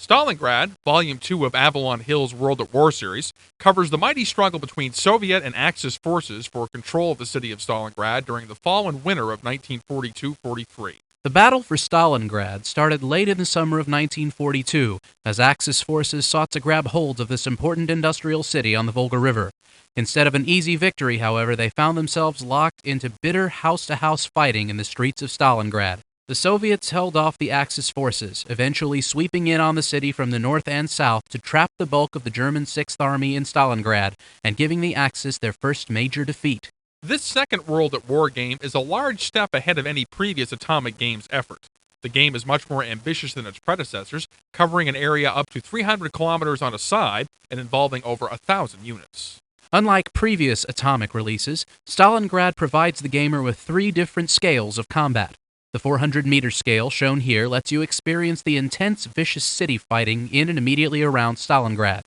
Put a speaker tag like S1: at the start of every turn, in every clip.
S1: Stalingrad, Volume 2 of Avalon Hill's World at War series, covers the mighty struggle between Soviet and Axis forces for control of the city of Stalingrad during the fall and winter of 1942-43.
S2: The battle for Stalingrad started late in the summer of 1942 as Axis forces sought to grab hold of this important industrial city on the Volga River. Instead of an easy victory, however, they found themselves locked into bitter house-to-house fighting in the streets of Stalingrad. The Soviets held off the Axis forces, eventually sweeping in on the city from the north and south to trap the bulk of the German 6th Army in Stalingrad and giving the Axis their first major defeat.
S1: This second World at War game is a large step ahead of any previous Atomic Games effort. The game is much more ambitious than its predecessors, covering an area up to 300 kilometers on a side and involving over 1,000 units.
S2: Unlike previous Atomic releases, Stalingrad provides the gamer with 3 different scales of combat. The 400-meter scale shown here lets you experience the intense, vicious city fighting in and immediately around Stalingrad.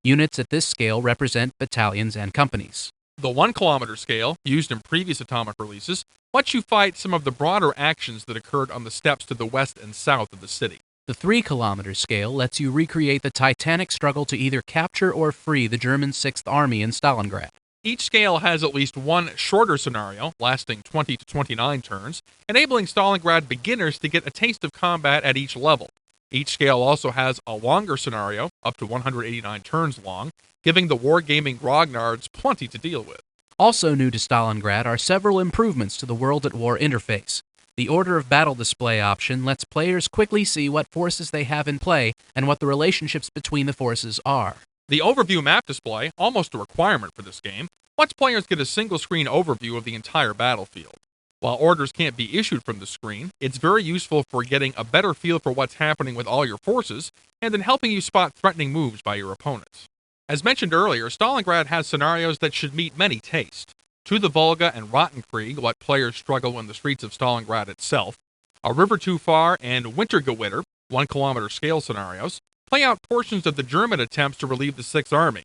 S2: Units at this scale represent battalions and companies.
S1: The 1-kilometer scale, used in previous Atomic releases, lets you fight some of the broader actions that occurred on the steppes to the west and south of the city.
S2: The 3-kilometer scale lets you recreate the titanic struggle to either capture or free the German 6th Army in Stalingrad.
S1: Each scale has at least one shorter scenario, lasting 20 to 29 turns, enabling Stalingrad beginners to get a taste of combat at each level. Each scale also has a longer scenario, up to 189 turns long, giving the wargaming grognards plenty to deal with.
S2: Also new to Stalingrad are several improvements to the World at War interface. The Order of Battle display option lets players quickly see what forces they have in play and what the relationships between the forces are.
S1: The overview map display, almost a requirement for this game, lets players get a single-screen overview of the entire battlefield. While orders can't be issued from the screen, it's very useful for getting a better feel for what's happening with all your forces, and in helping you spot threatening moves by your opponents. As mentioned earlier, Stalingrad has scenarios that should meet many tastes. To the Volga and Rottenkrieg let players struggle in the streets of Stalingrad itself. A River Too Far and Wintergewitter, 1-kilometer scale scenarios, play out portions of the German attempts to relieve the 6th Army.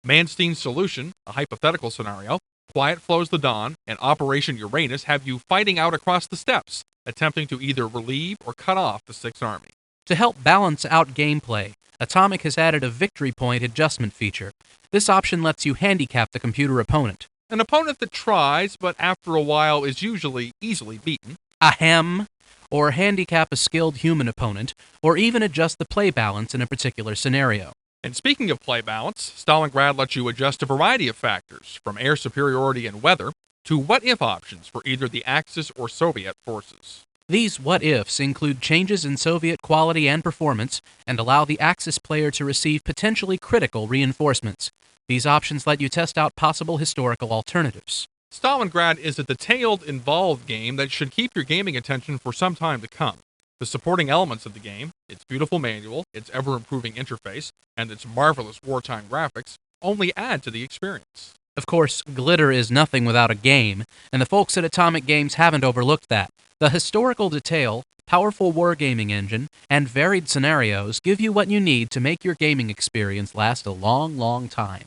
S1: Manstein's Solution, a hypothetical scenario, Quiet Flows the Dawn, and Operation Uranus have you fighting out across the steppes, attempting to either relieve or cut off the 6th Army.
S2: To help balance out gameplay, Atomic has added a victory point adjustment feature. This option lets you handicap the computer opponent.
S1: An opponent that tries, but after a while is usually easily beaten.
S2: Ahem. Or handicap a skilled human opponent, or even adjust the play balance in a particular scenario.
S1: And speaking of play balance, Stalingrad lets you adjust a variety of factors, from air superiority and weather, to what-if options for either the Axis or Soviet forces.
S2: These what-ifs include changes in Soviet quality and performance, and allow the Axis player to receive potentially critical reinforcements. These options let you test out possible historical alternatives.
S1: Stalingrad is a detailed, involved game that should keep your gaming attention for some time to come. The supporting elements of the game, its beautiful manual, its ever-improving interface, and its marvelous wartime graphics, only add to the experience.
S2: Of course, glitter is nothing without a game, and the folks at Atomic Games haven't overlooked that. The historical detail, powerful wargaming engine, and varied scenarios give you what you need to make your gaming experience last a long, long time.